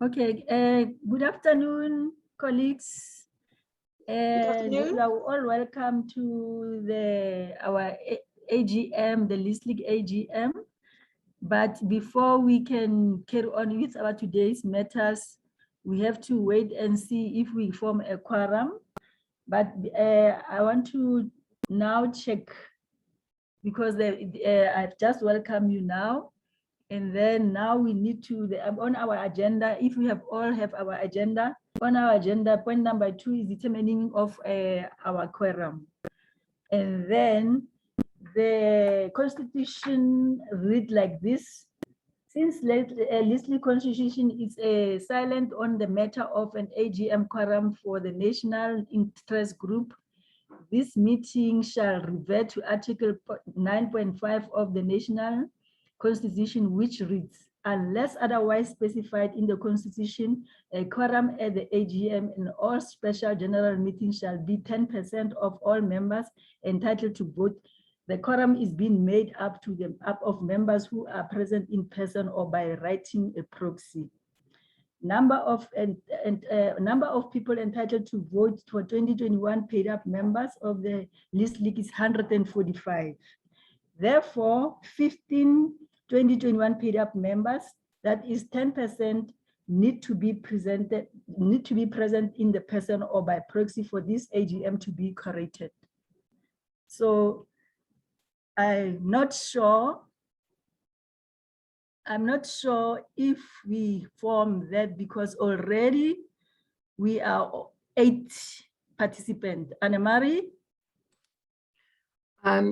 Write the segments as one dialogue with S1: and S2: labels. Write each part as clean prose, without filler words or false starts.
S1: Okay, good afternoon, colleagues.
S2: Good afternoon.
S1: You are all welcome to our AGM, the LISLIG AGM. But before we can carry on with our today's matters, we have to wait and see if we form a quorum. But I want to now check, because I've just welcomed you now. And then now we need to, on our agenda, if we all have our agenda, on our agenda, point number 2 is determining of our quorum. And then the constitution read like this: since LISLIG constitution is silent on the matter of an AGM quorum for the national interest group, this meeting shall revert to Article 9.5 of the National Constitution, which reads, unless otherwise specified in the Constitution, a quorum at the AGM and all special general meetings shall be 10% of all members entitled to vote. The quorum is being made up of members who are present in person or by writing a proxy. Number of people entitled to vote for 2021 paid up members of the LISLIG is 145. Therefore, 15 2021 paid up members, that is 10%, need to be present in the person or by proxy for this AGM to be corrected. So I'm not sure if we form that, because already we are 8 participants. Anne-Marie?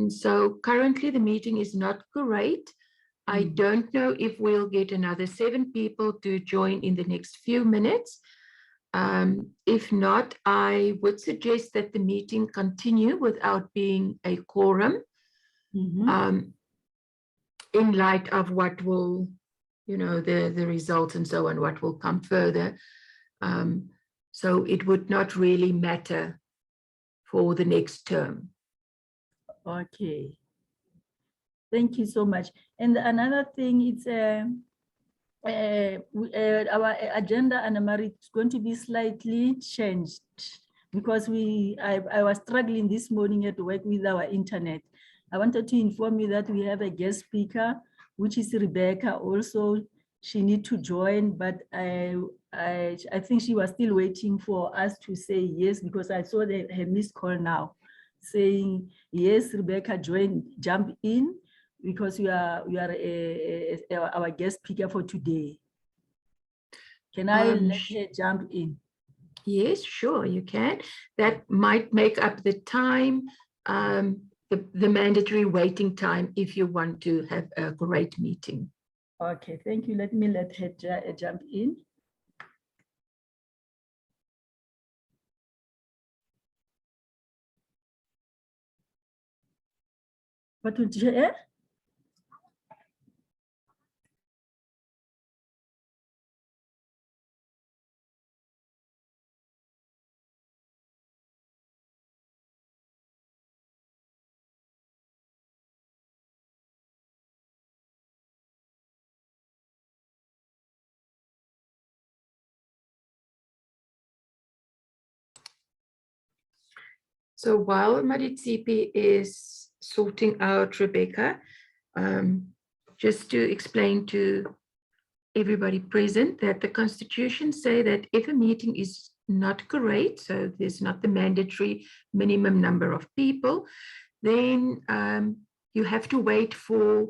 S2: So currently the meeting is not great. I don't know if we'll get another 7 people to join in the next few minutes. If not, I would suggest that the meeting continue without being a quorum. In light of what will, the results and so on, what will come further. So it would not really matter for the next term.
S1: Okay. Thank you so much. And another thing is our agenda, Anne-Marie, is going to be slightly changed, because I was struggling this morning at work with our internet. I wanted to inform you that we have a guest speaker, which is Rebecca. Also, she needs to join, but I think she was still waiting for us to say yes, because I saw her missed call now, saying yes, Rebecca, jump in, because you are our guest speaker for today. Can I let her jump in?
S2: Yes, sure, you can. That might make up the time. The mandatory waiting time if you want to have a great meeting.
S1: Okay, thank you. Let me let her jump in. What would you add?
S2: So while Maritsipi is sorting out Rebecca, just to explain to everybody present that the Constitution say that if a meeting is not great, so there's not the mandatory minimum number of people, then you have to wait for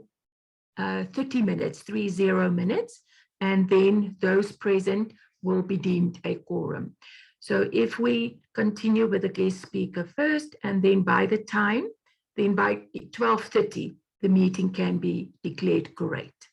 S2: 30 minutes, 30 minutes, and then those present will be deemed a quorum. So if we continue with the guest speaker first, and then by 12:30, the meeting can be declared great.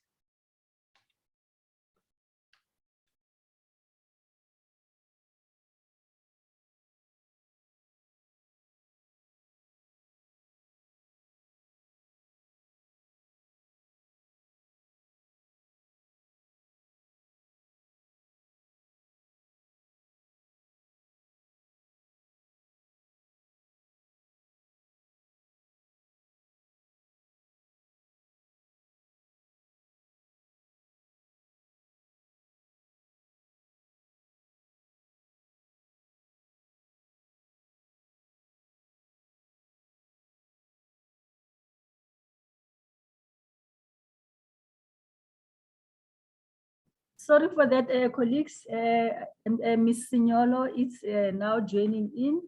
S1: Sorry for that, colleagues. Ms. Signolo is now joining in.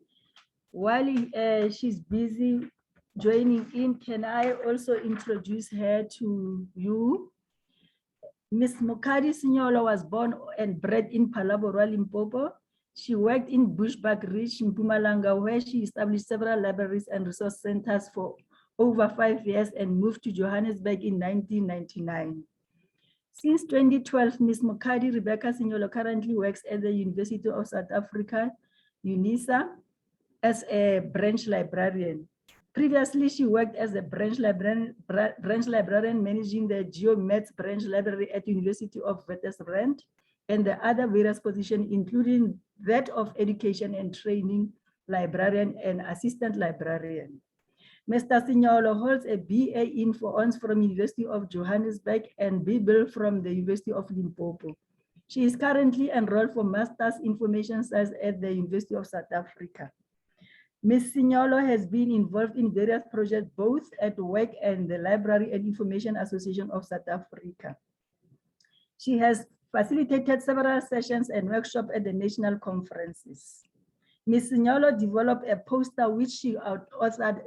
S1: While she's busy joining in, can I also introduce her to you? Ms. Mokadi Signolo was born and bred in Palabora, Limpopo. She worked in Bushbuck Ridge in Mpumalanga, where she established several libraries and resource centers for over 5 years and moved to Johannesburg in 1999. Since 2012, Ms. Mokadi Rebecca Signolo currently works at the University of South Africa, UNISA, as a branch librarian. Previously, she worked as a branch librarian managing the GeoMets branch library at University of Witwatersrand and the other various positions, including that of education and training librarian and assistant librarian. Mr. Signolo holds a BA in Honors from University of Johannesburg and BBL from the University of Limpopo. She is currently enrolled for Master's Information Science at the University of South Africa. Ms. Signolo has been involved in various projects both at work and the Library and Information Association of South Africa. She has facilitated several sessions and workshops at the national conferences. Ms. Signolo developed a poster which she authored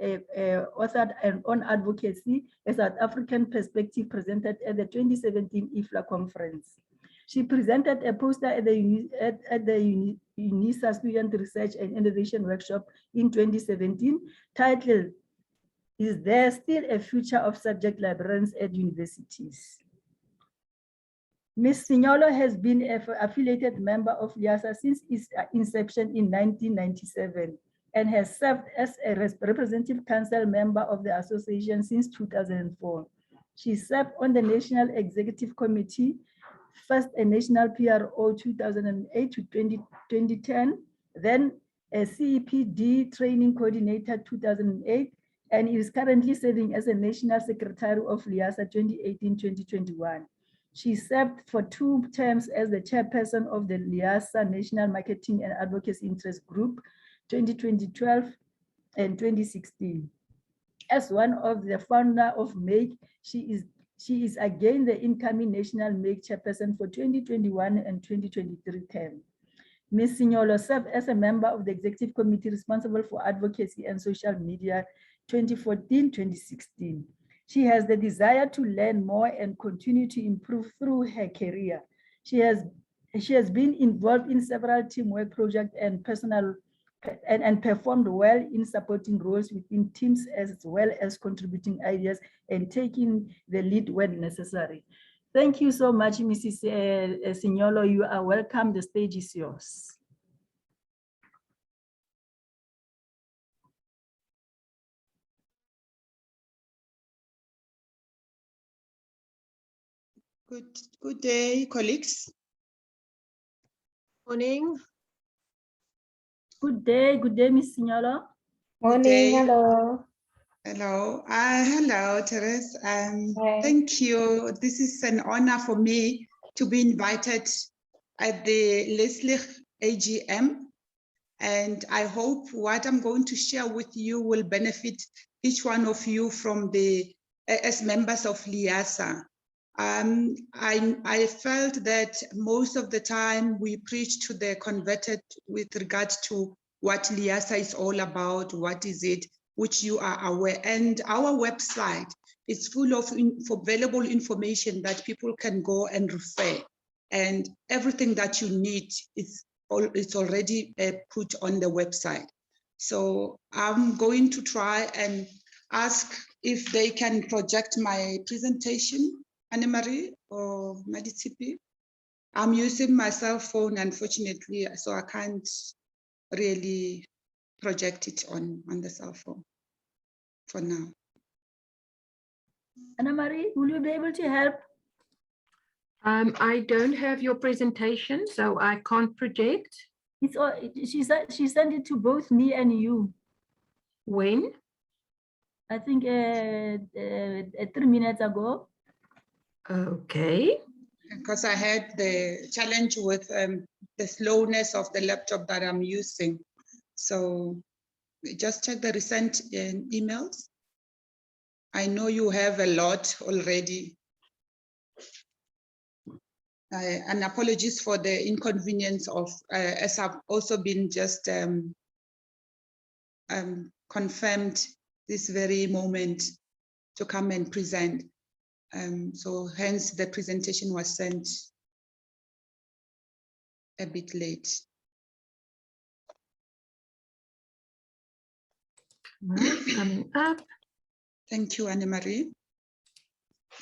S1: on advocacy, a South African perspective presented at the 2017 IFLA conference. She presented a poster at the UNISA Student Research and Innovation Workshop in 2017 titled, "Is There Still a Future of Subject Librarians at Universities?" Ms. Signolo has been an affiliated member of LIASA since its inception in 1997 and has served as a representative council member of the association since 2004. She served on the National Executive Committee, first a National PRO 2008 to 2010, then a CEPD Training Coordinator 2008, and is currently serving as a National Secretary of LIASA 2018-2021. She served for 2 terms as the chairperson of the LIASA National Marketing and Advocacy Interest Group 2012 and 2016. As one of the founder of MAKE, she is again the incoming National MAKE chairperson for 2021 and 2023 term. Ms. Signolo served as a member of the executive committee responsible for advocacy and social media 2014-2016. She has the desire to learn more and continue to improve through her career. She has been involved in several teamwork projects and performed well in supporting roles within teams as well as contributing ideas and taking the lead when necessary. Thank you so much, Mrs. Signolo. You are welcome. The stage is yours.
S3: Good day, colleagues.
S4: Morning.
S1: Good day, Ms. Signolo.
S5: Morning, hello.
S3: Hello, hello, Therese. Thank you. This is an honor for me to be invited at the LISLIG AGM. And I hope what I'm going to share with you will benefit each one of you as members of LIASA. I felt that most of the time we preach to the converted with regard to what LIASA is all about, what is it, which you are aware. And our website is full of available information that people can go and refer. And everything that you need is already put on the website. So I'm going to try and ask if they can project my presentation. Anne-Marie or Madisipi. I'm using my cell phone, unfortunately, so I can't really project it on the cell phone for now.
S1: Anne-Marie, will you be able to help?
S2: I don't have your presentation, so I can't project.
S1: It's all, she sent it to both me and you.
S2: When?
S1: I think 3 minutes ago.
S2: Okay.
S3: Because I had the challenge with the slowness of the laptop that I'm using. So just check the recent emails. I know you have a lot already. and apologies for the inconvenience of, as I've also been just confirmed this very moment to come and present. So hence the presentation was sent a bit late.
S2: Coming up.
S3: Thank you, Anne-Marie.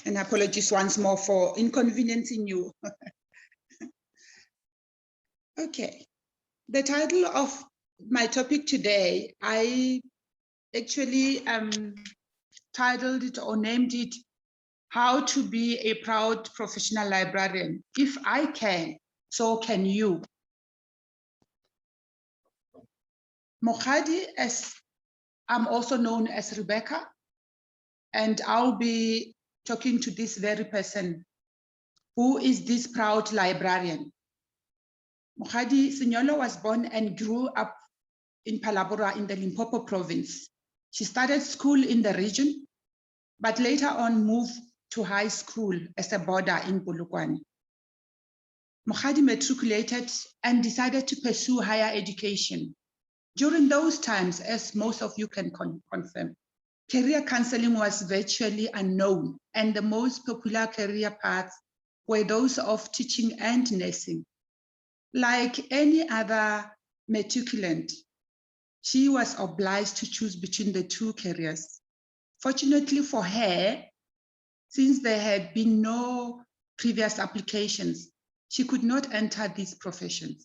S3: And apologies once more for inconveniencing you. Okay, the title of my topic today, I actually titled it or named it, How to be a Proud Professional Librarian. If I can, so can you. Mokhadi, as I'm also known as Rebecca, and I'll be talking to this very person. Who is this proud librarian? Mokhadi Sinyolo was born and grew up in Palabora in the Limpopo province. She started school in the region, but later on moved to high school as a boarder in Polokwane. Mokhadi matriculated and decided to pursue higher education. During those times, as most of you can confirm, career counseling was virtually unknown, and the most popular career paths were those of teaching and nursing. Like any other matriculant, she was obliged to choose between the two careers. Fortunately for her, since there had been no previous applications, she could not enter these professions.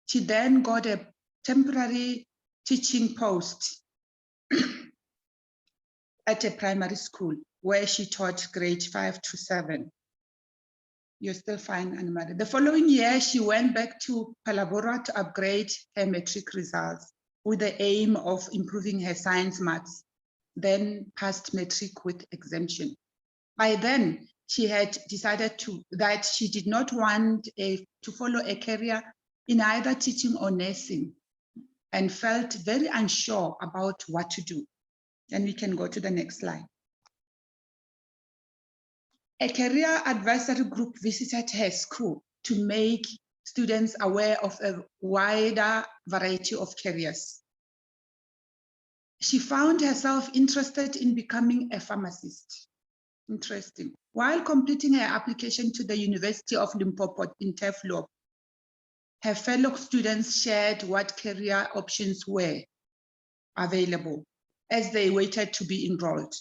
S3: She then got a temporary teaching post at a primary school where she taught grade 5 to 7. You're still fine, Anne-Marie. The following year, she went back to Palabora to upgrade her matric results with the aim of improving her science maths, then passed matric with exemption. By then, she had decided that she did not want to follow a career in either teaching or nursing, and felt very unsure about what to do. And we can go to the next slide. A career advisory group visited her school to make students aware of a wider variety of careers. She found herself interested in becoming a pharmacist. Interesting. While completing her application to the University of Limpopo in Teflo, her fellow students shared what career options were available as they waited to be enrolled.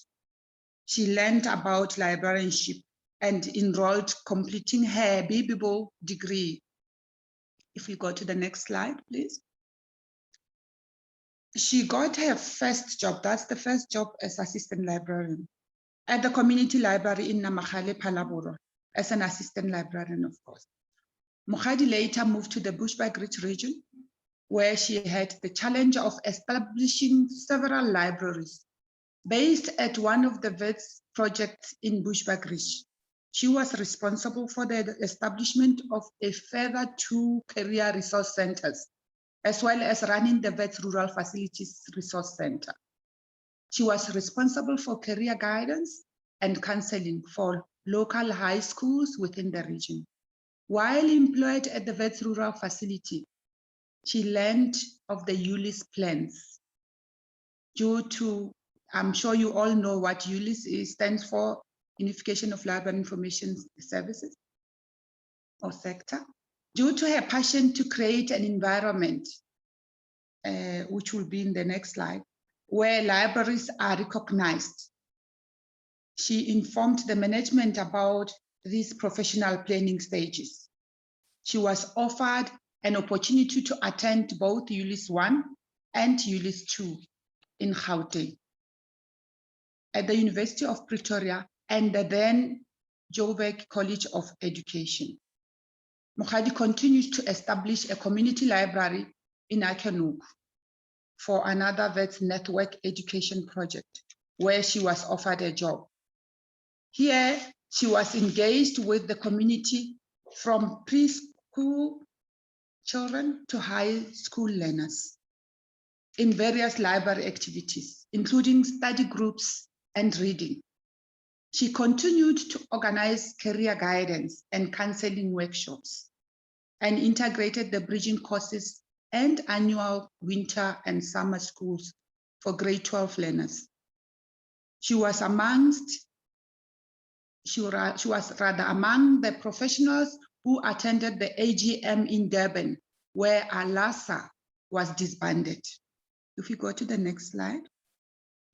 S3: She learned about librarianship and enrolled, completing her BBBO degree. If we go to the next slide, please. She got her first job, that's the first job as assistant librarian, at the community library in Namakhale, Palabora, as an assistant librarian, of course. Mokhadi later moved to the Bushbuck-Ridge region, where she had the challenge of establishing several libraries. Based at one of the VETS projects in Bushbuck-Ridge, she was responsible for the establishment of a further 2 career resource centers, as well as running the VETS Rural Facilities Resource Center. She was responsible for career guidance and counseling for local high schools within the region. While employed at the VETS Rural Facility, she learned of the ULIS plans. Due to, I'm sure you all know what ULIS is, stands for Unification of Library Information Services or sector. Due to her passion to create an environment, which will be in the next slide, where libraries are recognized, she informed the management about these professional planning stages. She was offered an opportunity to attend both ULIS 1 and ULIS 2 in Gauteng at the University of Pretoria and the then Joburg College of Education. Mokhadi continued to establish a community library in Akenuk for another VETS network education project, where she was offered a job. Here, she was engaged with the community from preschool children to high school learners in various library activities, including study groups and reading. She continued to organize career guidance and counseling workshops and integrated the bridging courses and annual winter and summer schools for grade 12 learners. She was among the professionals who attended the AGM in Durban, where ALASA was disbanded. If you go to the next slide.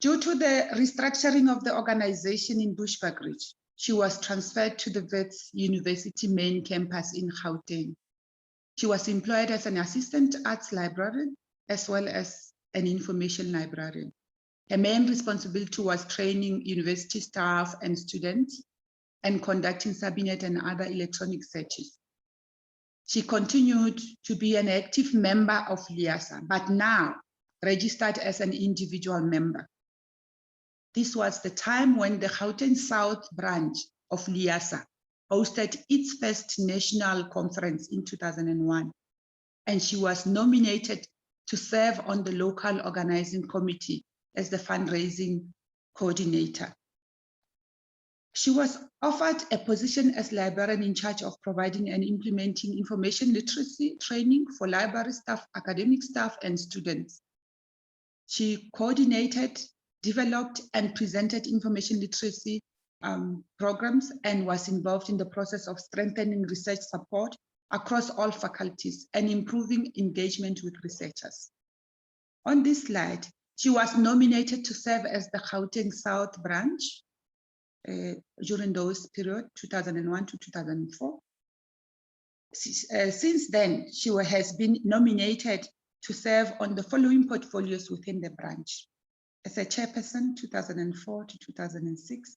S3: Due to the restructuring of the organization in Bushbuckridge, she was transferred to the Wits University main campus in Gauteng. She was employed as an assistant arts librarian as well as an information librarian. Her main responsibility was training university staff and students and conducting Sabinet and other electronic searches. She continued to be an active member of LIASA, but now registered as an individual member. This was the time when the Gauteng South branch of LIASA hosted its first national conference in 2001, and she was nominated to serve on the local organizing committee as the fundraising coordinator. She was offered a position as librarian in charge of providing and implementing information literacy training for library staff, academic staff, and students. She coordinated, developed, and presented information literacy programs and was involved in the process of strengthening research support across all faculties and improving engagement with researchers. On this slide, she was nominated to serve as the Gauteng South branch during those period, 2001 to 2004. Since then, she has been nominated to serve on the following portfolios within the branch. As a chairperson, 2004 to 2006.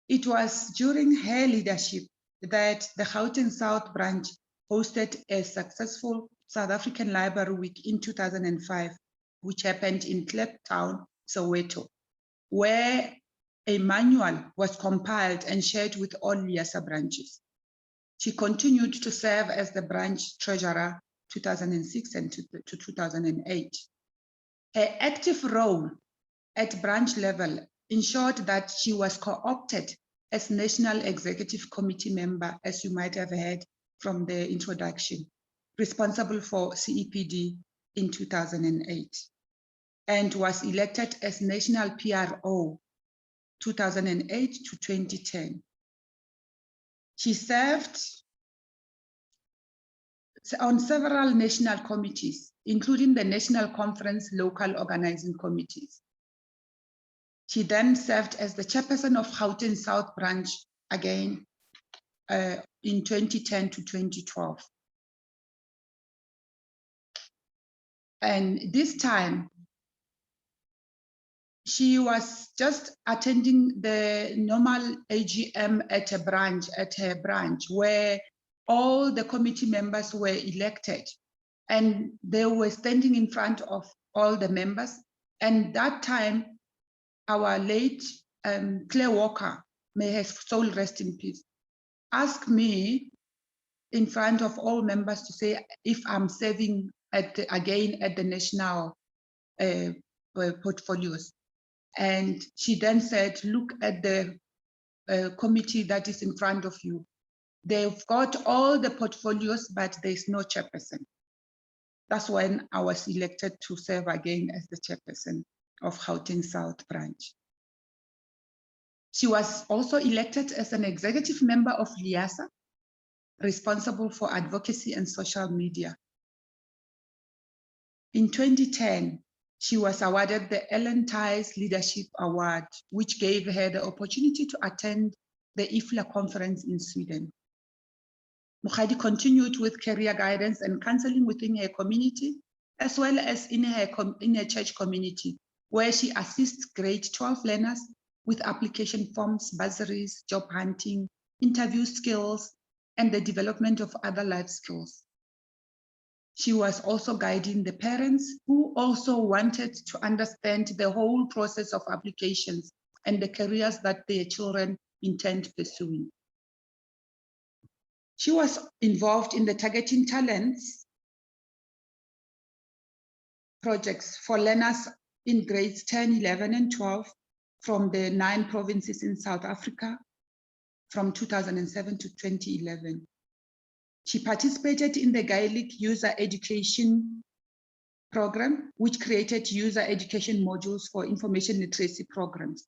S3: It was during her leadership that the Gauteng South branch hosted a successful South African Library Week in 2005, which happened in Kliptown, Soweto, where a manual was compiled and shared with all LIASA branches. She continued to serve as the branch treasurer 2006 and to 2008. Her active role at branch level ensured that she was co-opted as National Executive Committee member, as you might have heard from the introduction, responsible for CEPD in 2008, and was elected as National PRO 2008 to 2010. She served on several national committees, including the National Conference local organizing committees. She then served as the chairperson of Gauteng South branch again in 2010 to 2012. And this time, she was just attending the normal AGM at her branch, where all the committee members were elected and they were standing in front of all the members. And that time, our late Claire Walker, may her soul rest in peace, asked me in front of all members to say if I'm serving again at the national portfolios. And she then said, look at the committee that is in front of you. They've got all the portfolios, but there's no chairperson. That's when I was elected to serve again as the chairperson of Gauteng South branch. She was also elected as an executive member of LIASA, responsible for advocacy and social media. In 2010, she was awarded the Ellen Tice Leadership Award, which gave her the opportunity to attend the IFLA conference in Sweden. Mokgadi continued with career guidance and counseling within her community, as well as in her church community, where she assists grade 12 learners with application forms, bursaries, job hunting, interview skills, and the development of other life skills. She was also guiding the parents who also wanted to understand the whole process of applications and the careers that their children intend pursuing. She was involved in the Targeting Talents projects for learners in grades 10, 11, and 12 from the 9 provinces in South Africa from 2007 to 2011. She participated in the Gaelic User Education Program, which created user education modules for information literacy programs.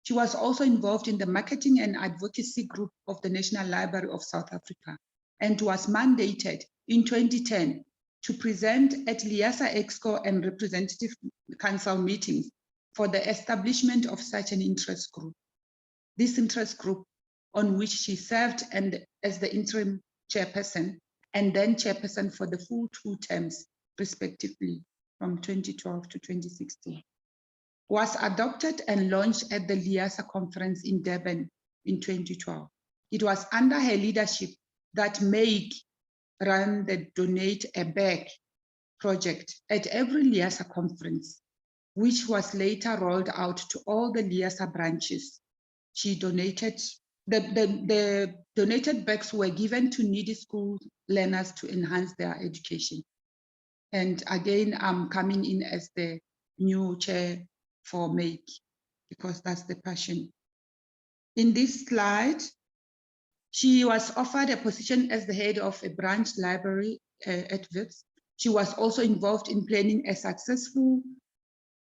S3: She was also involved in the marketing and advocacy group of the National Library of South Africa and was mandated in 2010 to present at LIASA Exco and Representative Council meetings for the establishment of such an interest group. This interest group, on which she served as the interim chairperson and then chairperson for the full 2 terms, respectively, from 2012 to 2016, was adopted and launched at the LIASA conference in Durban in 2012. It was under her leadership that Meg ran the Donate a Bag project at every LIASA conference, which was later rolled out to all the LIASA branches. She donated, the donated bags were given to needy school learners to enhance their education. And again, I'm coming in as the new chair for Make, because that's the passion. In this slide, she was offered a position as the head of a branch library at WIPS. She was also involved in planning a successful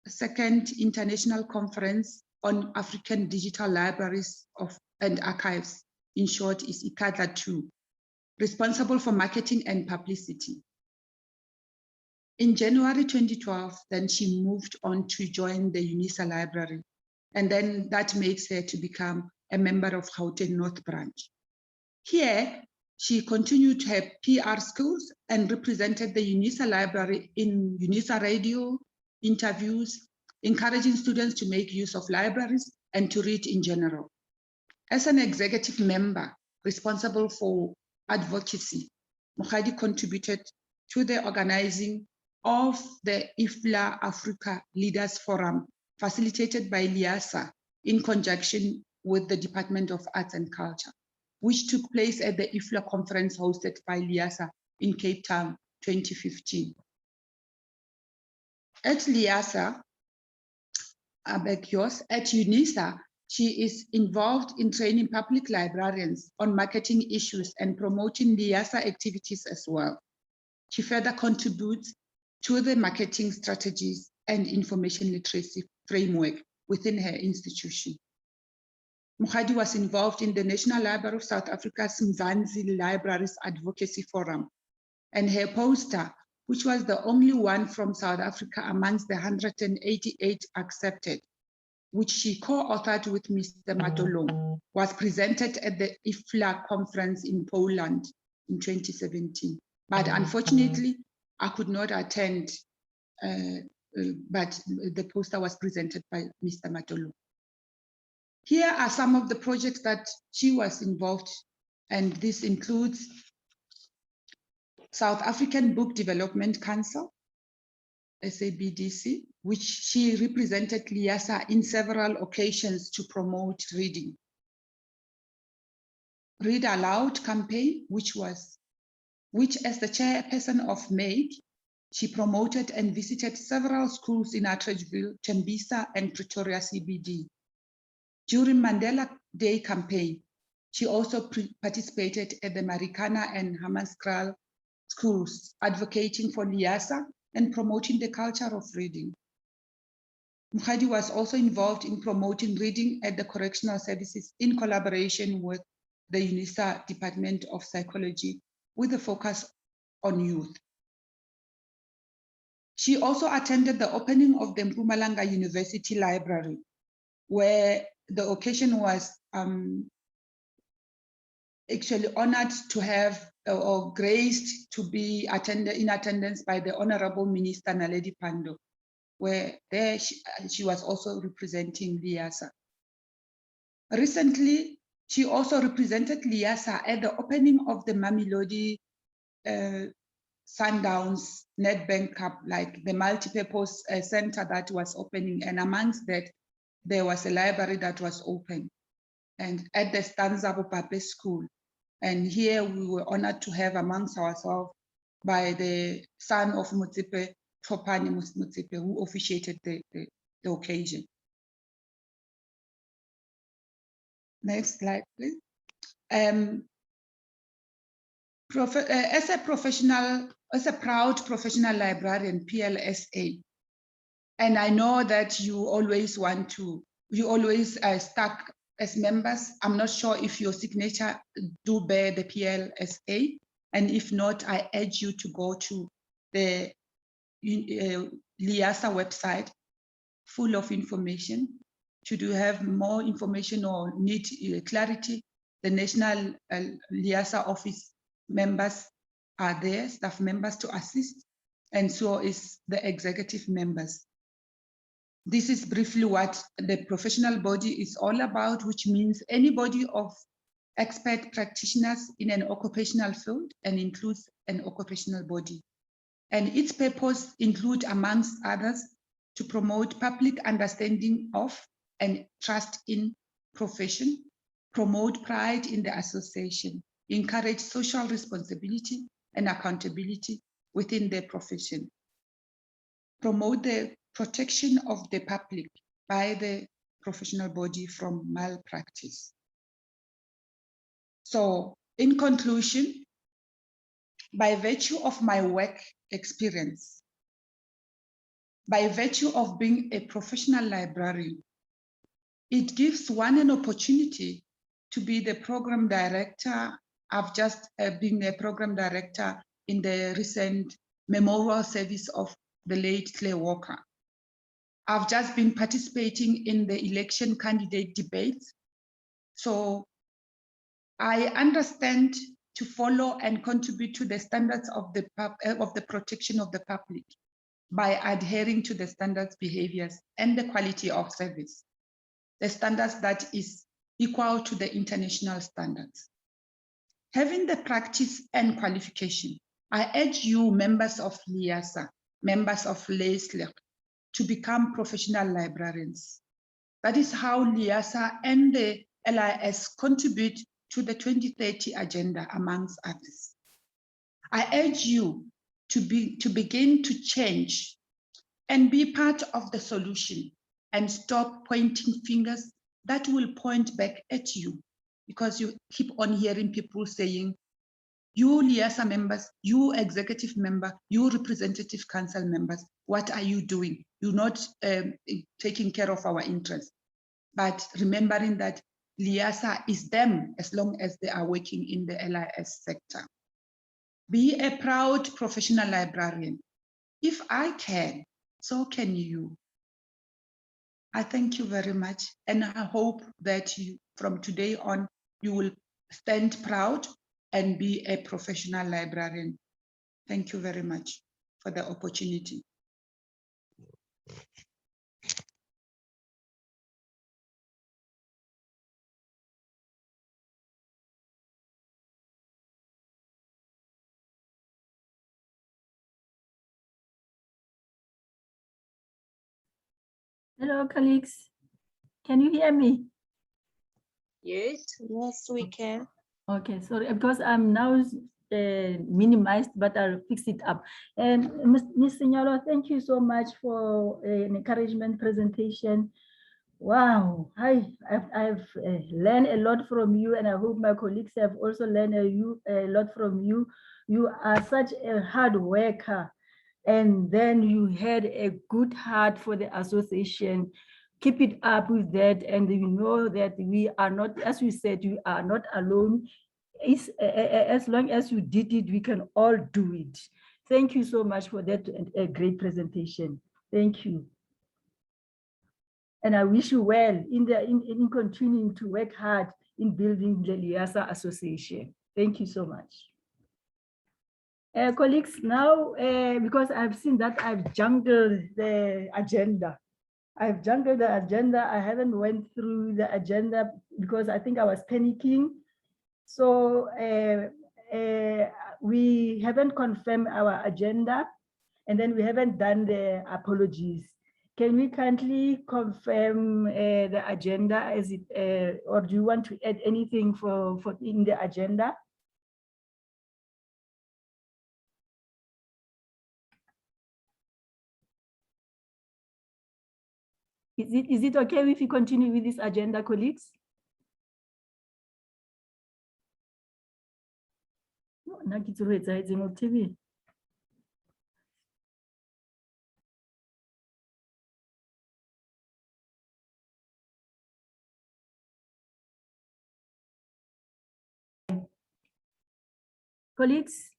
S3: second international conference on African digital libraries and archives. In short, is ICADLA 2, responsible for marketing and publicity. In January 2012, then she moved on to join the UNISA library. And then that makes her to become a member of Gauteng North Branch. Here, she continued her PR skills and represented the UNISA library in UNISA radio interviews, encouraging students to make use of libraries and to read in general. As an executive member responsible for advocacy, Mokgadi contributed to the organizing of the IFLA Africa Leaders Forum, facilitated by LIASA in conjunction with the Department of Arts and Culture, which took place at the IFLA conference hosted by LIASA in Cape Town, 2015. At LIASA, at UNISA, she is involved in training public librarians on marketing issues and promoting LIASA activities as well. She further contributes to the marketing strategies and information literacy framework within her institution. Mokgadi was involved in the National Library of South Africa's Mzansi Libraries Advocacy Forum, and her poster, which was the only one from South Africa amongst the 188 accepted, which she co-authored with Mr. Matolong, was presented at the IFLA conference in Poland in 2017. But unfortunately, I could not attend, but the poster was presented by Mr. Matolong. Here are some of the projects that she was involved, and this includes South African Book Development Council, SABDC, which she represented LIASA in several occasions to promote reading. Read Aloud campaign, which as the chairperson of MAID, she promoted and visited several schools in Atteridgeville, Tembisa, and Pretoria CBD. During Mandela Day campaign, she also participated at the Marikana and Hammanskraal schools, advocating for LIASA and promoting the culture of reading. Mokgadi was also involved in promoting reading at the correctional services in collaboration with the UNISA Department of Psychology, with a focus on youth. She also attended the opening of the Mpumalanga University Library, where the occasion was actually honored to have or graced to be in attendance by the Honorable Minister Naledi Pandor, where there she was also representing LIASA. Recently, she also represented LIASA at the opening of the Mamelodi Sundowns Nedbank Cup, like the multi-purpose center that was opening, and amongst that, there was a library that was open, and at the Stanza Bopape School. And here we were honored to have amongst ourselves by the son of Motsepe, Topani Motsepe, who officiated the occasion. Next slide, please. As a proud professional librarian, PLSA, and I know that you always stuck as members. I'm not sure if your signature do bear the PLSA, and if not, I urge you to go to the LIASA website, full of information. Should you have more information or need clarity, the National LIASA office members are there, staff members to assist, and so is the executive members. This is briefly what the professional body is all about, which means anybody of expert practitioners in an occupational field and includes an occupational body. And its purpose include, amongst others, to promote public understanding of and trust in profession, promote pride in the association, encourage social responsibility and accountability within the profession, promote the protection of the public by the professional body from malpractice. So, in conclusion, by virtue of my work experience, by virtue of being a professional librarian, it gives one an opportunity to be the program director. I've just been a program director in the recent memorial service of the late Claire Walker. I've just been participating in the election candidate debates. So I understand to follow and contribute to the standards of the protection of the public by adhering to the standards, behaviors, and the quality of service, the standards that is equal to the international standards. Having the practice and qualification, I urge you, members of LIASA, members of LISLIG, to become professional librarians. That is how LIASA and the LIS contribute to the 2030 agenda, amongst others. I urge you to begin to change and be part of the solution and stop pointing fingers that will point back at you, because you keep on hearing people saying, you LIASA members, you executive member, you representative council members, what are you doing? You're not taking care of our interests. But remembering that LIASA is them as long as they are working in the LIS sector. Be a proud professional librarian. If I can, so can you. I thank you very much, and I hope that you, from today on, you will stand proud and be a professional librarian. Thank you very much for the opportunity.
S1: Hello, colleagues. Can you hear me?
S5: Yes, we can.
S1: Okay, sorry, because I'm now minimized, but I'll fix it up. And Ms. Signolo, thank you so much for an encouragement presentation. Wow, I've learned a lot from you, and I hope my colleagues have also learned a lot from you. You are such a hard worker, and then you had a good heart for the association. Keep it up with that, and you know that we are not, as we said, you are not alone. As long as you did it, we can all do it. Thank you so much for that great presentation. Thank you. And I wish you well in continuing to work hard in building the LIASA Association. Thank you so much. Colleagues, now, because I've seen that I've jungled the agenda. I've jungled the agenda. I haven't went through the agenda because I think I was panicking. So we haven't confirmed our agenda, and then we haven't done the apologies. Can we kindly confirm the agenda as it, or do you want to add anything for in the agenda? Is it okay if we continue with this agenda, colleagues? nna ke itse go etsagetseng mo TV. Colleagues?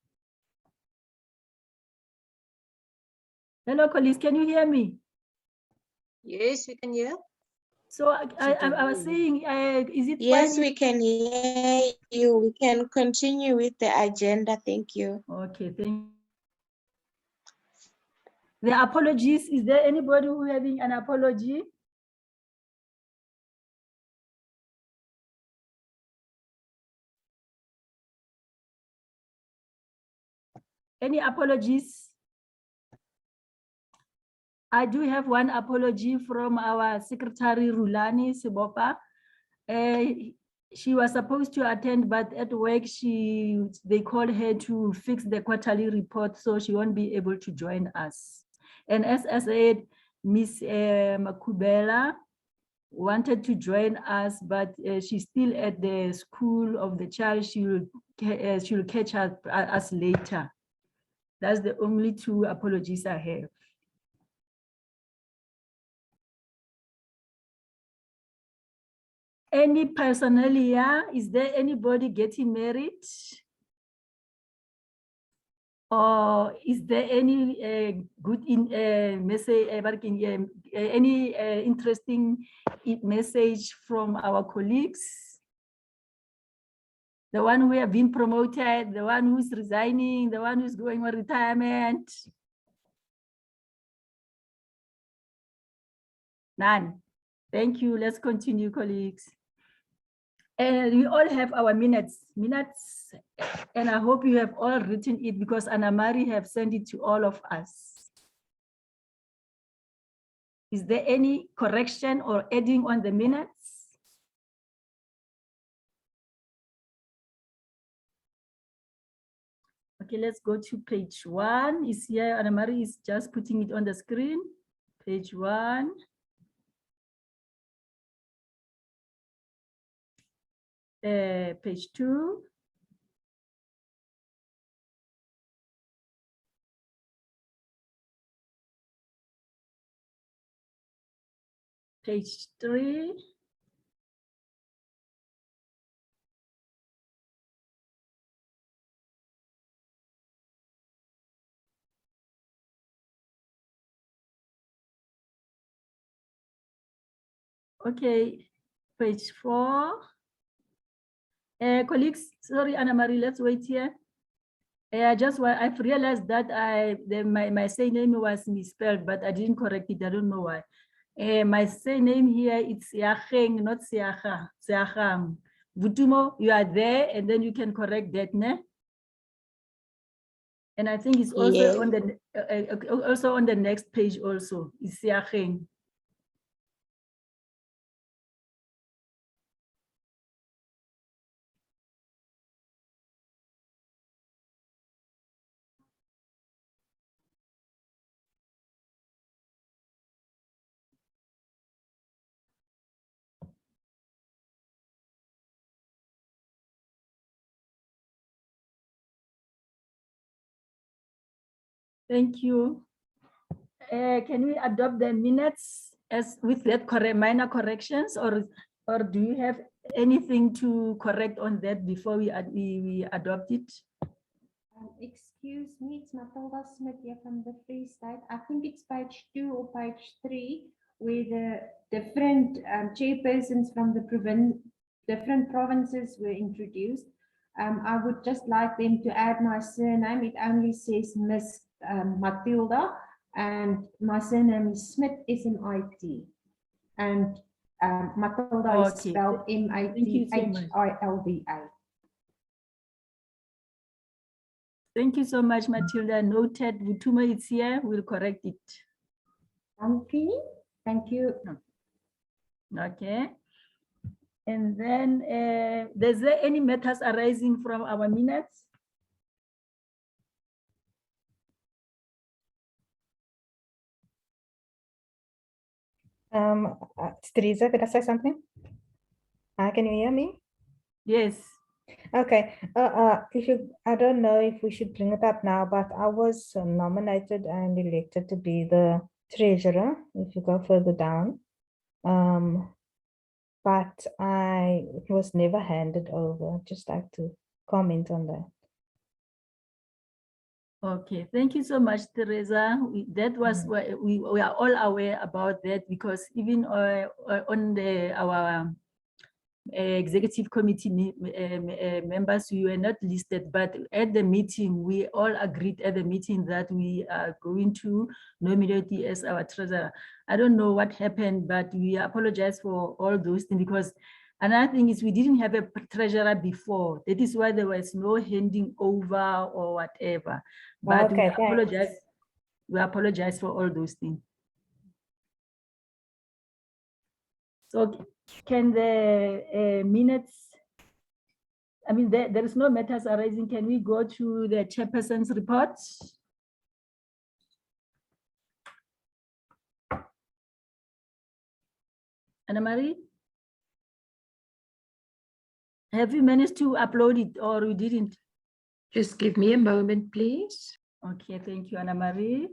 S1: Hello, colleagues, can you hear me?
S5: Yes, we can hear.
S1: So I was saying, is it
S5: Yes,
S1: fine?
S5: we can hear you. We can continue with the agenda. Thank you.
S1: Okay, thank you. The apologies, is there anybody who having an apology? Any apologies? I do have one apology from our secretary, Rulani Sibopa. She was supposed to attend, but at work, they called her to fix the quarterly report, so she won't be able to join us. And as I said, Miss Makubela wanted to join us, but she's still at the school of the child. She'll catch us later. That's the only two apologies I have. Any personalia? Is there anybody getting married? Or is there any good message, any interesting message from our colleagues? The one who have been promoted, the one who's resigning, the one who's going on retirement? None. Thank you. Let's continue, colleagues. And we all have our minutes, and I hope you have all written it because Anna Marie have sent it to all of us. Is there any correction or adding on the minutes? Okay, let's go to page 1. Is here, Anna Marie is just putting it on the screen. Page 1. Page 2. Page 3. Okay, page 4. Colleagues, sorry, Anna Marie, let's wait here. I've realized that my surname was misspelled, but I didn't correct it. I don't know why. My surname here, it's Siacheng, not Siachang. Vutumo, you are there, and then you can correct that, ne? And I think it's also
S5: Yes.
S1: on the next page also. It's Siacheng. Thank you. Can we adopt the minutes as with that minor corrections, or do you have anything to correct on that before we adopt it?
S4: Excuse me, it's Matilda Smith here from the Free State. I think it's page 2 or page 3 where the different chairpersons from the different provinces were introduced. I would just like them to add my surname. It only says Miss Matilda, and my surname is Smith, S-M-I-T. And Matilda is
S1: Okay.
S4: spelled M-A-T-H-I-L-D-A.
S1: Thank you so much, Matilda. Noted. Vutuma is here. We'll correct it.
S4: Okay. Thank you.
S1: Okay. And then, is there any matters arising from our minutes?
S6: Teresa, could I say something? Can you hear me?
S1: Yes.
S6: Okay, I don't know if we should bring it up now, but I was nominated and elected to be the treasurer, if you go further down. But it was never handed over. I'd just like to comment on that.
S1: Okay, thank you so much, Teresa. That was why we are all aware about that, because even on our executive committee members, we were not listed, but at the meeting, we all agreed at the meeting that we are going to nominate you as our treasurer. I don't know what happened, but we apologize for all those things, because another thing is we didn't have a treasurer before. That is why there was no handing over or whatever. But
S6: Okay,
S1: we apologize for all those things. So can the minutes, I mean, there is no matters arising. Can we go to the chairperson's report? Anna Marie? Have you managed to upload it or you didn't?
S2: Just give me a moment, please.
S1: Okay, thank you, Anna Marie.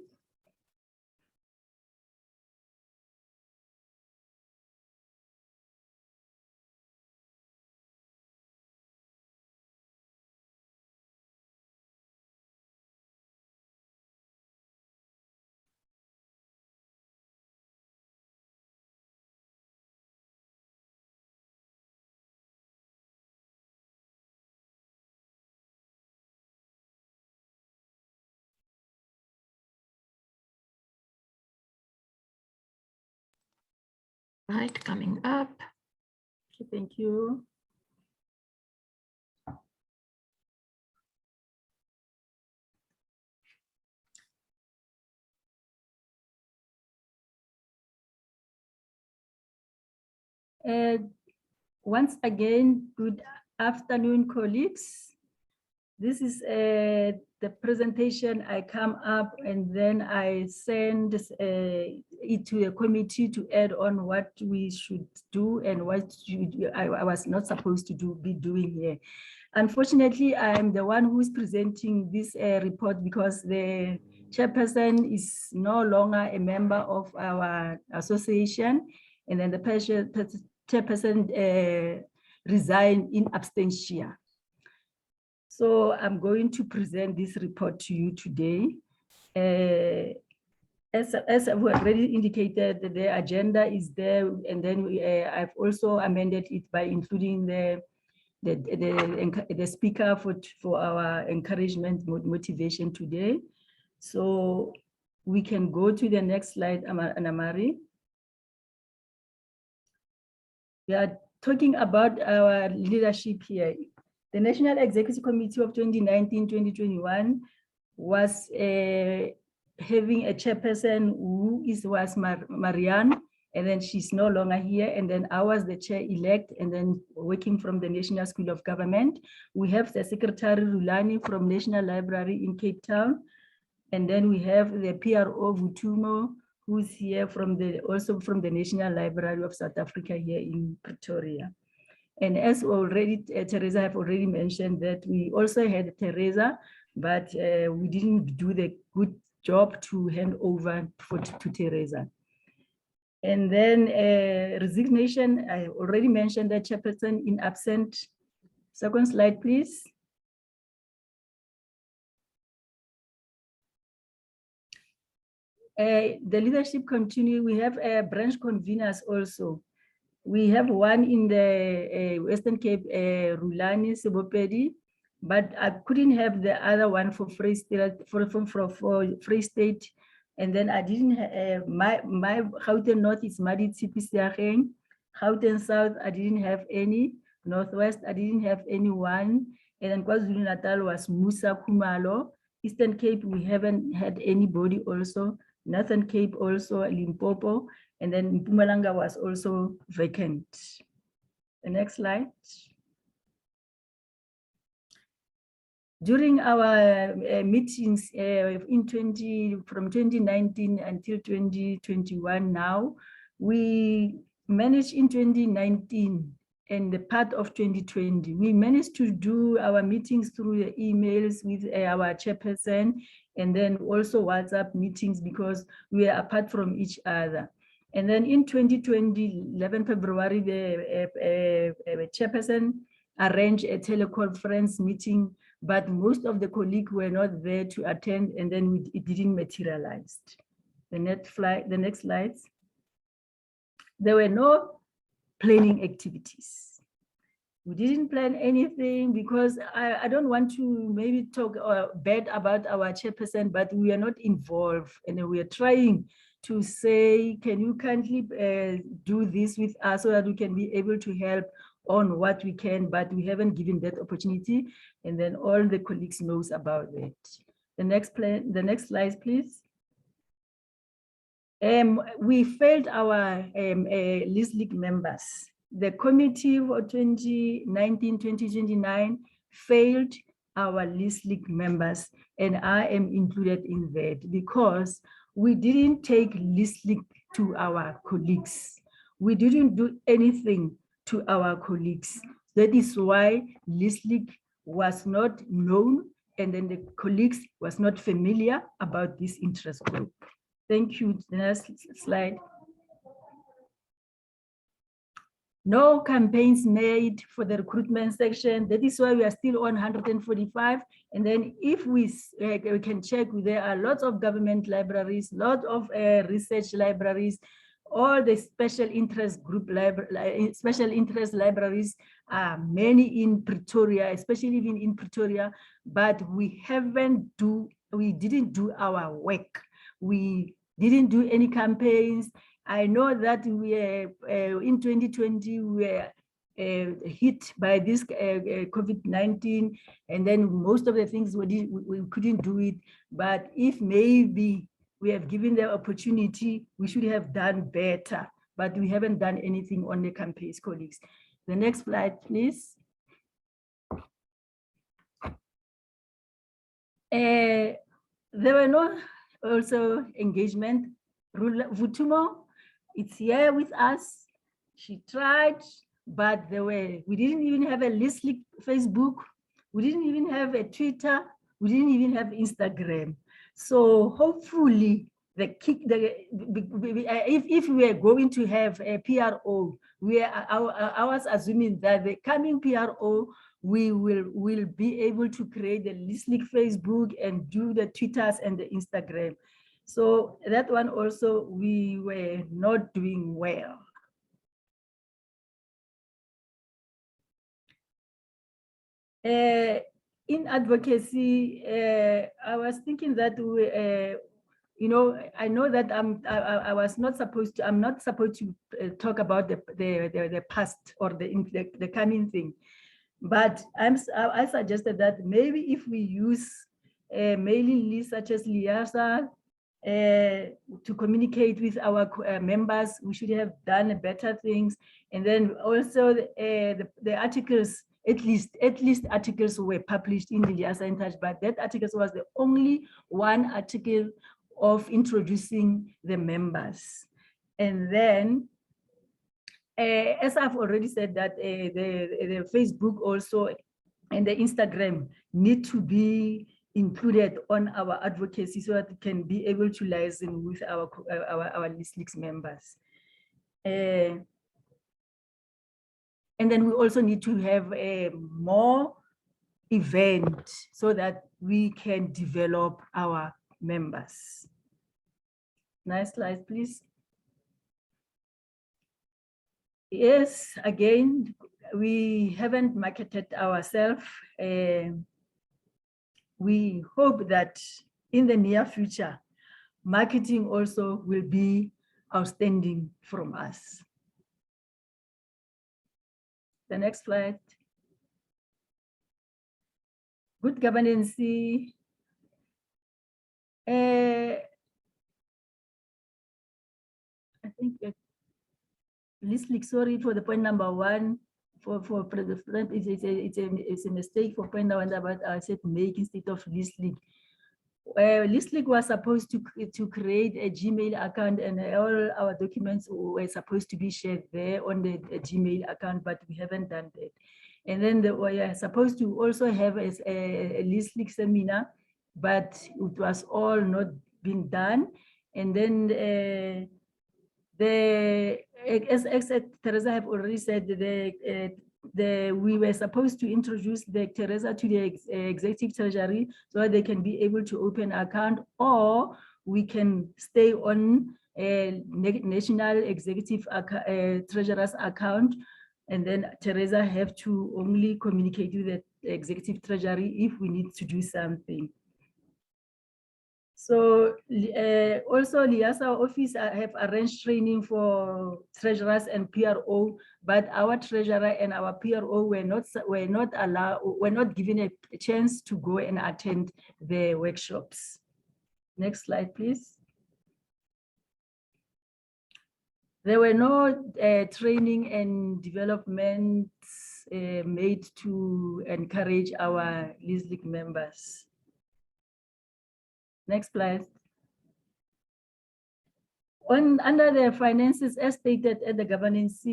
S2: Right, coming up.
S1: Okay, thank you. Once again, good afternoon, colleagues. This is the presentation. I come up and then I send it to a committee to add on what we should do and what I was not supposed to be doing here. Unfortunately, I'm the one who is presenting this report because the chairperson is no longer a member of our association, and then the chairperson resigned in absentia. So I'm going to present this report to you today. As I've already indicated, the agenda is there, and then I've also amended it by including the speaker for our encouragement motivation today. So we can go to the next slide, Anna Marie. We are talking about our leadership here. The National Executive Committee of 2019-2021 was having a chairperson who was Marianne, and then she's no longer here. And then I was the chair-elect, and then working from the National School of Government. We have the Secretary Rulani from National Library in Cape Town. And then we have the PRO Vutumo, who's here also from the National Library of South Africa here in Pretoria. And as already, Teresa have already mentioned that we also had Teresa, but we didn't do the good job to hand over to Teresa. And then resignation, I already mentioned that chairperson in absent. Second slide, please. The leadership continue. We have branch conveners also. We have one in the Western Cape, Rulani Sebopedi, but I couldn't have the other one for Free State, for Free State. And then I didn't have, my Gauteng North is Madi Tsipisiageng. Gauteng South, I didn't have any. Northwest, I didn't have anyone. And then KwaZulu Natal was Musa Kumalo. Eastern Cape, we haven't had anybody also. Northern Cape also, Limpopo. And then Mpumalanga was also vacant. The next slide. During our meetings from 2019 until 2021 now, we managed in 2019 and the part of 2020. We managed to do our meetings through the emails with our chairperson, and then also WhatsApp meetings because we are apart from each other. And then in 2020, 11 February, the chairperson arranged a teleconference meeting, but most of the colleagues were not there to attend, and then it didn't materialize. The next slides. There were no planning activities. We didn't plan anything because I don't want to maybe talk bad about our chairperson, but we are not involved, and we are trying to say, can you kindly do this with us so that we can be able to help on what we can, but we haven't given that opportunity, and then all the colleagues knows about it. The next slide, please. We failed our LISLIG members. The committee for 2019-2029 failed our LISLIG members, and I am included in that because we didn't take LISLIG to our colleagues. We didn't do anything to our colleagues. That is why LISLIG was not known, and then the colleagues was not familiar about this interest group. Thank you. The next slide. No campaigns made for the recruitment section. That is why we are still on 145. And then if we can check, there are lots of government libraries, lots of research libraries, all the special interest group special interest libraries are many in Pretoria, especially even in Pretoria, but we didn't do our work. We didn't do any campaigns. I know that we in 2020 we were hit by this COVID-19, and then most of the things we couldn't do it. But if maybe we have given the opportunity, we should have done better, but we haven't done anything on the campaigns, colleagues. The next slide, please. There were no also engagement. Vutumo, it's here with us. She tried, but we didn't even have a LISLIG Facebook. We didn't even have a Twitter. We didn't even have Instagram. So hopefully, if we are going to have a PRO, I was assuming that the coming PRO, we will be able to create the LISLIG Facebook and do the Twitters and the Instagram. So that one also, we were not doing well. In advocacy, I was thinking that I know that I'm not supposed to talk about the past or the coming thing, but I suggested that maybe if we use mailing lists such as Liasa to communicate with our members, we should have done better things. And then also the articles, at least articles were published in the Liasa in Touch, but that article was the only one article of introducing the members. And then, as I've already said, that the Facebook also and the Instagram need to be included on our advocacy so that we can be able to liaison with our LISLIG members. And then we also need to have a more event so that we can develop our members. Next slide, please. Yes, again, we haven't marketed ourselves. We hope that in the near future, marketing also will be outstanding from us. The next slide. Good governance. I think LISLIG, sorry for the point number one, for President, it's a mistake for point number one about I said make instead of LISLIG. LISLIG was supposed to create a Gmail account, and all our documents were supposed to be shared there on the Gmail account, but we haven't done that. And then we are supposed to also have a LISLIG seminar, but it was all not being done. And then as Teresa have already said, we were supposed to introduce Teresa to the executive treasury so that they can be able to open an account, or we can stay on a national executive treasurer's account, and then Teresa have to only communicate with the executive treasury if we need to do something. So also Liasa office have arranged training for treasurers and PRO, but our treasurer and our PRO were not given a chance to go and attend the workshops. Next slide, please. There were no training and developments made to encourage our LISLIG members. Next slide. Under the finances, as stated at the governance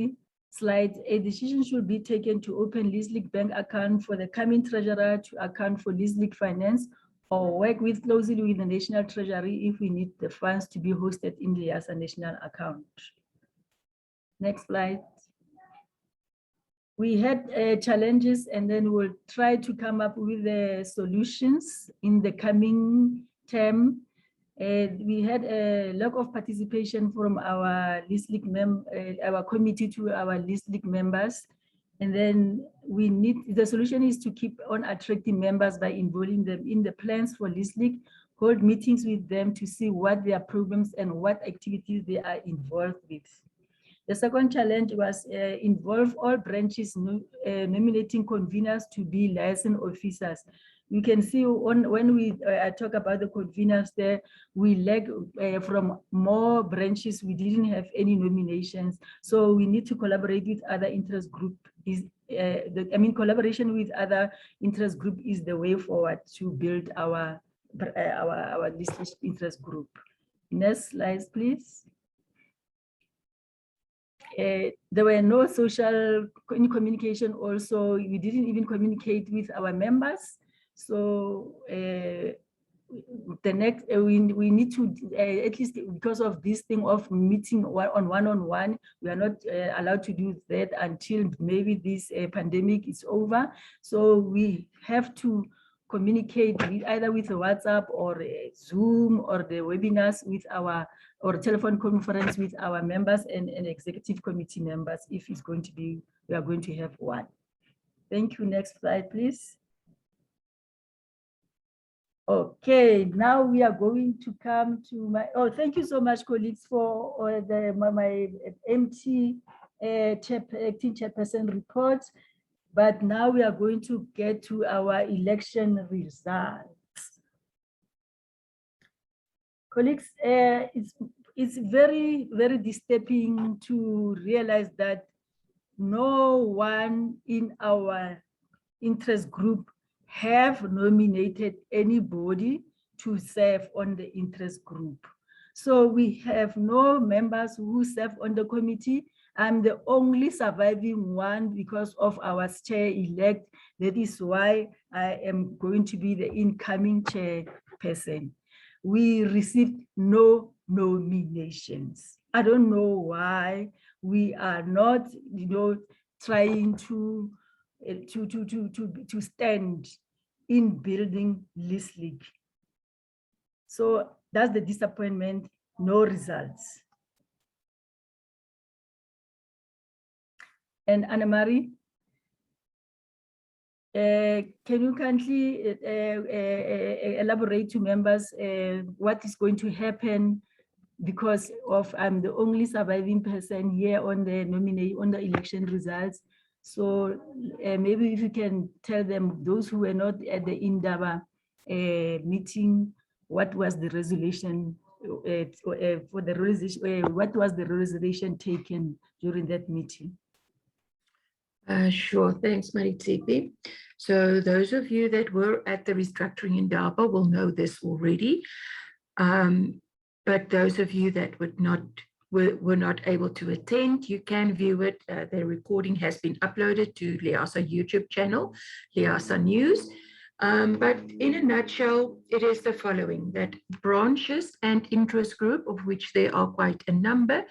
S1: slide, a decision should be taken to open LISLIG bank account for the coming treasurer to account for LISLIG finance, or work closely with the National Treasury if we need the funds to be hosted in the LIASA national account. Next slide. We had challenges, and then we'll try to come up with the solutions in the coming term. We had a lack of participation from our LISLIG our committee to our LISLIG members. And then the solution is to keep on attracting members by involving them in the plans for LISLIG, hold meetings with them to see what their problems and what activities they are involved with. The second challenge was involve all branches nominating conveners to be liaison officers. You can see when we talk about the conveners there, we lack from more branches. We didn't have any nominations. So we need to collaborate with other interest groups. Collaboration with other interest group is the way forward to build our interest group. Next slide, please. There were no social communication also. We didn't even communicate with our members. So the next, we need to, at least because of this thing of meeting one-on-one, we are not allowed to do that until maybe this pandemic is over. So we have to communicate either with WhatsApp or Zoom or the webinars with or telephone conference with our members and executive committee members if it's going to be, we are going to have one. Thank you. Next slide, please. Okay, now we are going to come to my, thank you so much, colleagues, for my empty acting chairperson report. But now we are going to get to our election results. Colleagues, it's very, very disturbing to realize that no one in our interest group have nominated anybody to serve on the interest group. So we have no members who serve on the committee. I'm the only surviving one because of our chair-elect. That is why I am going to be the incoming chairperson. We received no nominations. I don't know why we are not, trying to stand in building LISLIG. So that's the disappointment, no results. And Anna-Marie, can you kindly elaborate to members what is going to happen, because I'm the only surviving person here on the election results. So maybe if you can tell them, those who were not at the Indaba meeting, what was the resolution for the resolution? What was the resolution taken during that meeting?
S2: Sure, thanks, Maritzipi. So those of you that were at the restructuring in Daba will know this already. But those of you that were not able to attend, you can view it. The recording has been uploaded to LIASA YouTube channel, LIASA News. But in a nutshell, it is the following: that branches and interest group, of which there are quite a number,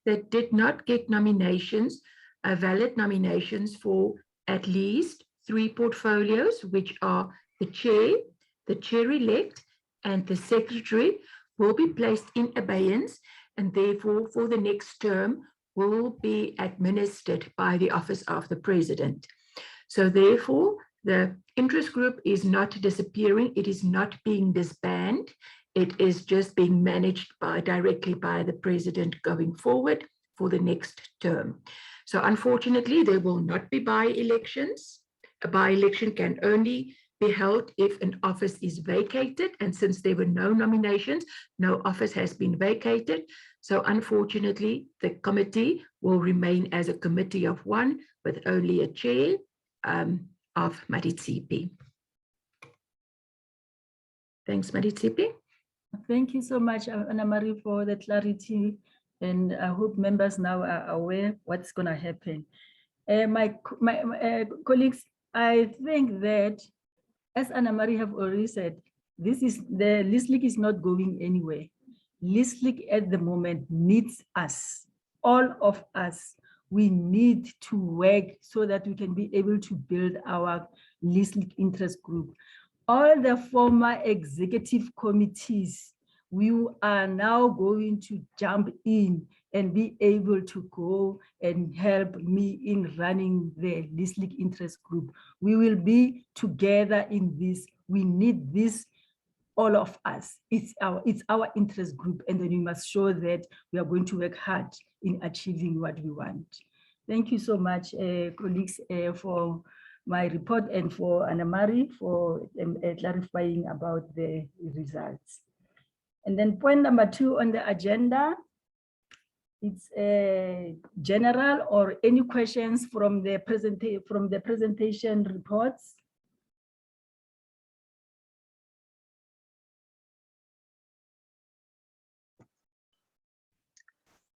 S2: that did not get nominations, valid nominations for at least 3 portfolios, which are the chair-elect, and the secretary, will be placed in abeyance, and therefore for the next term will be administered by the office of the president. So therefore, the interest group is not disappearing. It is not being disbanded. It is just being managed directly by the president going forward for the next term. So unfortunately, there will not be by-elections. A by-election can only be held if an office is vacated. And since there were no nominations, no office has been vacated. So unfortunately, the committee will remain as a committee of one with only a chair of Maritsipi. Thanks, Maritsipi.
S1: Thank you so much, Anna-Marie, for the clarity. And I hope members now are aware what's going to happen. My colleagues, I think that, as Anna-Marie have already said, the LISLIG is not going anywhere. LISLIG at the moment needs us, all of us. We need to work so that we can be able to build our LISLIG interest group. All the former executive committees, we are now going to jump in and be able to go and help me in running the LISLIG interest group. We will be together in this. We need this, all of us. It's our interest group, and then we must show that we are going to work hard in achieving what we want. Thank you so much, colleagues, for my report, and for Anna-Marie for clarifying about the results. And then point number 2 on the agenda, it's general or any questions from the presentation reports.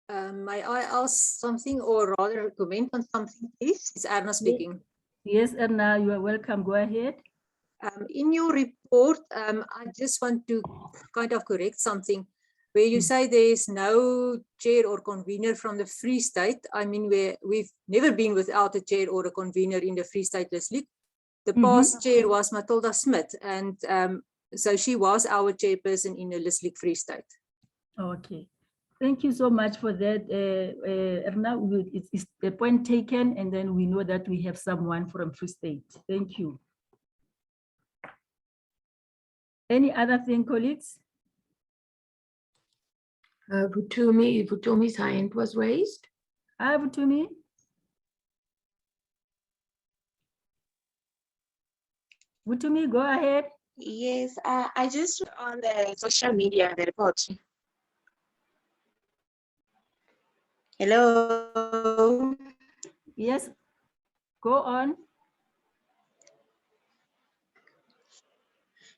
S7: May I ask something, or rather comment on something, please? It's Erna speaking.
S1: Yes, Erna, you are welcome. Go ahead.
S7: In your report, I just want to kind of correct something where you say there's no chair or convener from the Free State. I mean, we've never been without a chair or a convener in the Free State LISLIG. The past chair was Matilda Smith, and so she was our chairperson in the LISLIG Free State.
S1: Okay. Thank you so much for that, Erna. It's the point taken, and then we know that we have someone from Free State. Thank you. Any other thing, colleagues?
S2: Vutumi's hand was raised.
S1: Vutumi? Vutumi, go ahead.
S5: Yes, I just on the social media, the report. Hello.
S1: Yes, go on.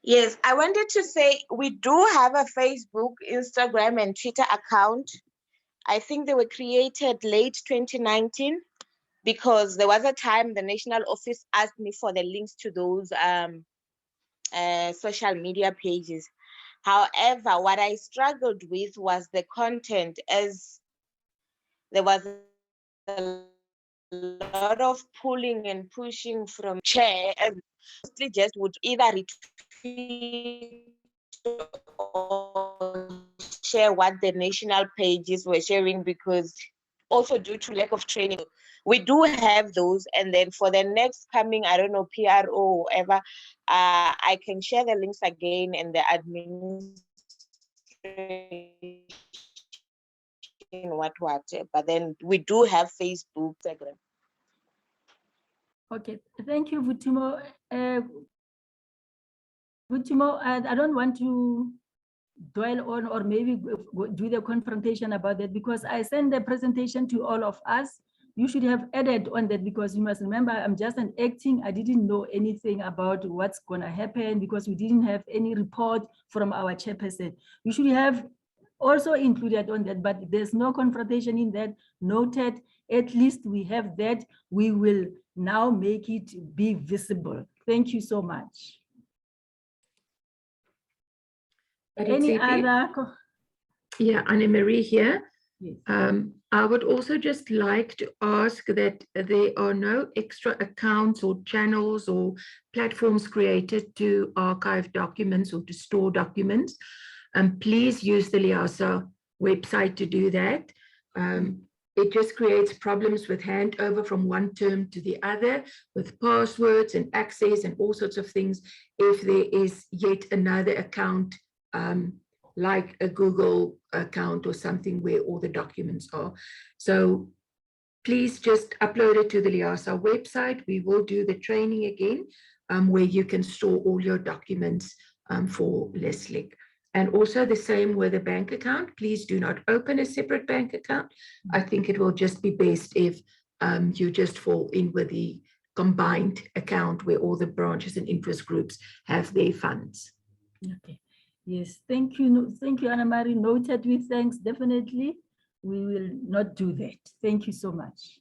S5: Yes, I wanted to say we do have a Facebook, Instagram, and Twitter account. I think they were created late 2019 because there was a time the national office asked me for the links to those social media pages. However, what I struggled with was the content, as there was a lot of pulling and pushing from chair, and mostly just would either retweet or share what the national pages were sharing, because also due to lack of training. We do have those, and then for the next coming, I don't know, PRO or whatever, I can share the links again in the administration, what, but then we do have Facebook, Instagram.
S1: Okay, thank you, Vutimo. Vutimo, I don't want to dwell on or maybe do the confrontation about that, because I sent the presentation to all of us. you should have added on that, because you must remember, I'm just an acting. I didn't know anything about what's going to happen because we didn't have any report from our chairperson. You should have also included on that, but there's no confrontation in that. Noted. At least we have that. We will now make it be visible. Thank you so much. Any other?
S2: Yeah, Anne-Marie here.
S1: Yes.
S2: I would also just like to ask that there are no extra accounts or channels or platforms created to archive documents or to store documents. Please use the LIASA website to do that. It just creates problems with handover from one term to the other, with passwords and access and all sorts of things, if there is yet another account like a Google account or something where all the documents are. So please just upload it to the LIASA website. We will do the training again where you can store all your documents for LISLIG. And also the same with a bank account. Please do not open a separate bank account. I think it will just be best if you just fall in with the combined account where all the branches and interest groups have their funds.
S1: Okay. Yes, thank you. Thank you, Anna-Marie. Noted with thanks, definitely. We will not do that. Thank you so much.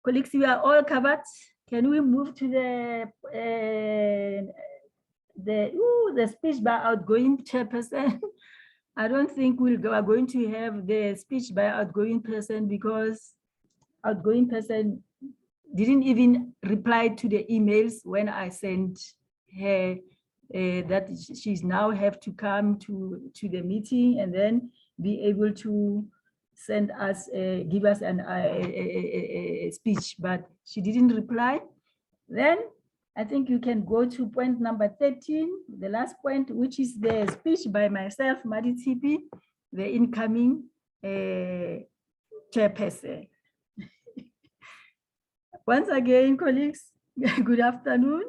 S1: Colleagues, we are all covered. Can we move to the speech by outgoing chairperson? I don't think we are going to have the speech by outgoing person because outgoing person didn't even reply to the emails when I sent her that she's now have to come to the meeting and then be able to send us, give us a speech, but she didn't reply. Then I think you can go to point number 13, the last point, which is the speech by myself, Madi TP, the incoming chairperson. Once again, colleagues, good afternoon.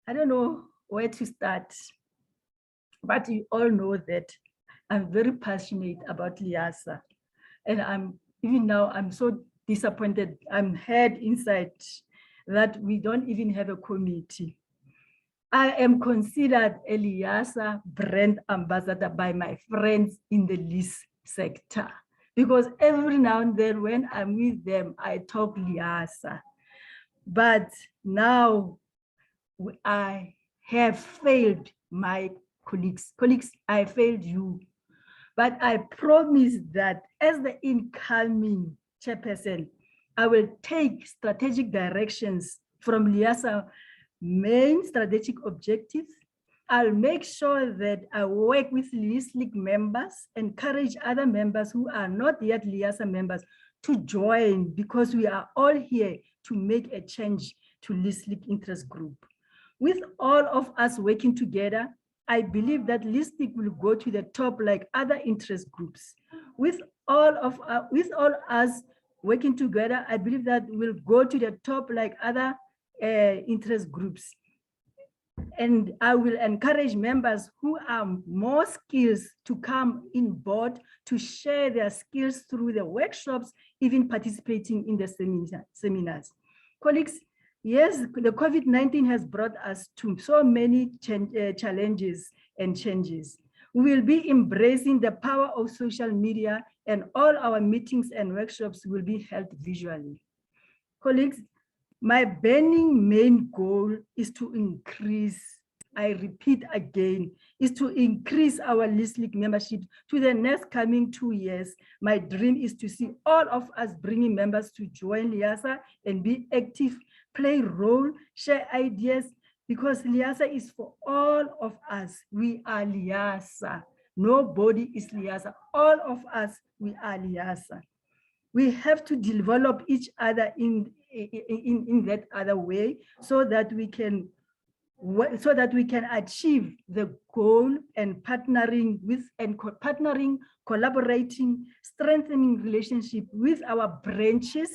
S1: I don't know where to start, but you all know that I'm very passionate about LIASA, and even now I'm so disappointed. I'm head inside that we don't even have a committee. I am considered a LIASA brand ambassador by my friends in the LIS sector, because every now and then when I'm with them, I talk LIASA. But now I have failed my colleagues. Colleagues, I failed you. But I promise that as the incoming chairperson, I will take strategic directions from LIASA main strategic objectives. I'll make sure that I work with LISLIG members, encourage other members who are not yet LIASA members to join, because we are all here to make a change to LISLIG interest group. With all of us working together, I believe that LISLIG will go to the top like other interest groups. With all us working together, I believe that we'll go to the top like other interest groups. And I will encourage members who are more skills to come in board to share their skills through the workshops, even participating in the seminars. Colleagues, yes, the COVID-19 has brought us to so many challenges and changes. We will be embracing the power of social media, and all our meetings and workshops will be held visually. Colleagues, my burning main goal is to increase, I repeat again, is to increase our LISLIG membership to the next coming 2 years. My dream is to see all of us bringing members to join LIASA and be active, play role, share ideas, because LIASA is for all of us. We are LIASA. Nobody is LIASA. All of us, we are LIASA. We have to develop each other in that other way so that we can achieve the goal, and partnering, collaborating, strengthening relationship with our branches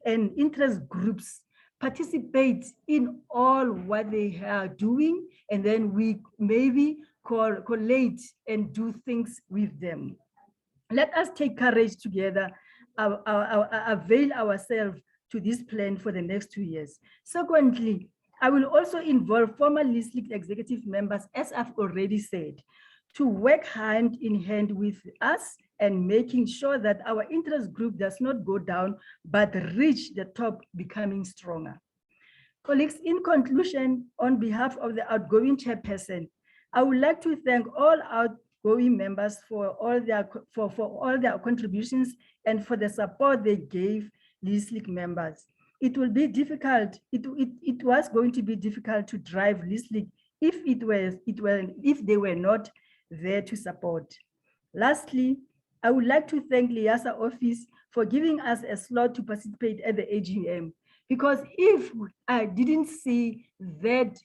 S1: and interest groups, participate in all what they are doing, and then we maybe collate and do things with them. Let us take courage together, avail ourselves to this plan for the next 2 years. Secondly, I will also involve former LISLIG executive members, as I've already said, to work hand in hand with us and making sure that our interest group does not go down, but reach the top, becoming stronger. Colleagues, in conclusion, on behalf of the outgoing chairperson, I would like to thank all outgoing members for all their contributions and for the support they gave LISLIG members. It will be difficult. It was going to be difficult to drive LISLIG if they were not there to support. Lastly, I would like to thank Liasa office for giving us a slot to participate at the AGM, because if I didn't see that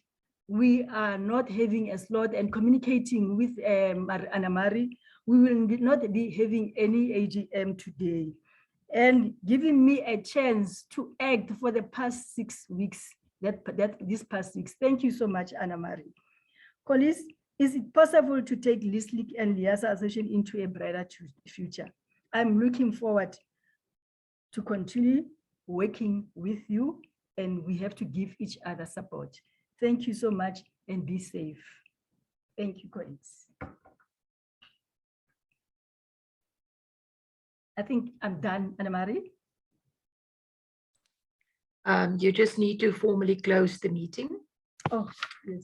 S1: we are not having a slot and communicating with Anamari, we will not be having any AGM today. And giving me a chance to act for the past 6 weeks, these past weeks. Thank you so much, Anamari. Colleagues, is it possible to take LISLIG and Liasa Association into a brighter future? I'm looking forward to continue working with you, and we have to give each other support. Thank you so much and be safe. Thank you, colleagues. I think I'm done, Anamari.
S2: You just need to formally close the meeting.
S1: Oh, yes.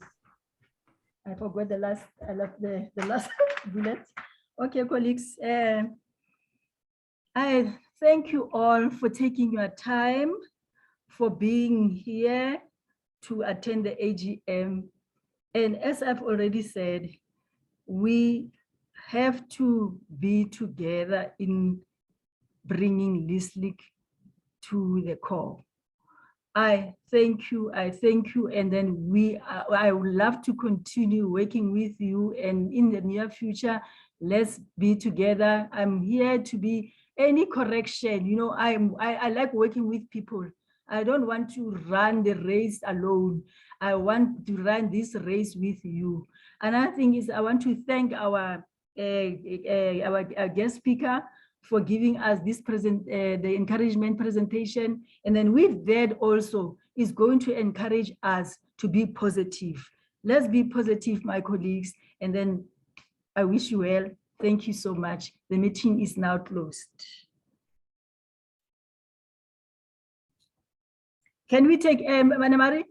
S1: I forgot the last, I left the last bullet. Okay, colleagues. I thank you all for taking your time, for being here to attend the AGM. And as I've already said, we have to be together in bringing LISLIG to the core. I thank you, and then I would love to continue working with you, and in the near future, let's be together. I'm here to be any correction. You know, I like working with people. I don't want to run the race alone. I want to run this race with you. Another thing is I want to thank our guest speaker for giving us this the encouragement presentation. And then with that also is going to encourage us to be positive. Let's be positive, my colleagues. And then I wish you well. Thank you so much. The meeting is now closed. Can we take Anamari?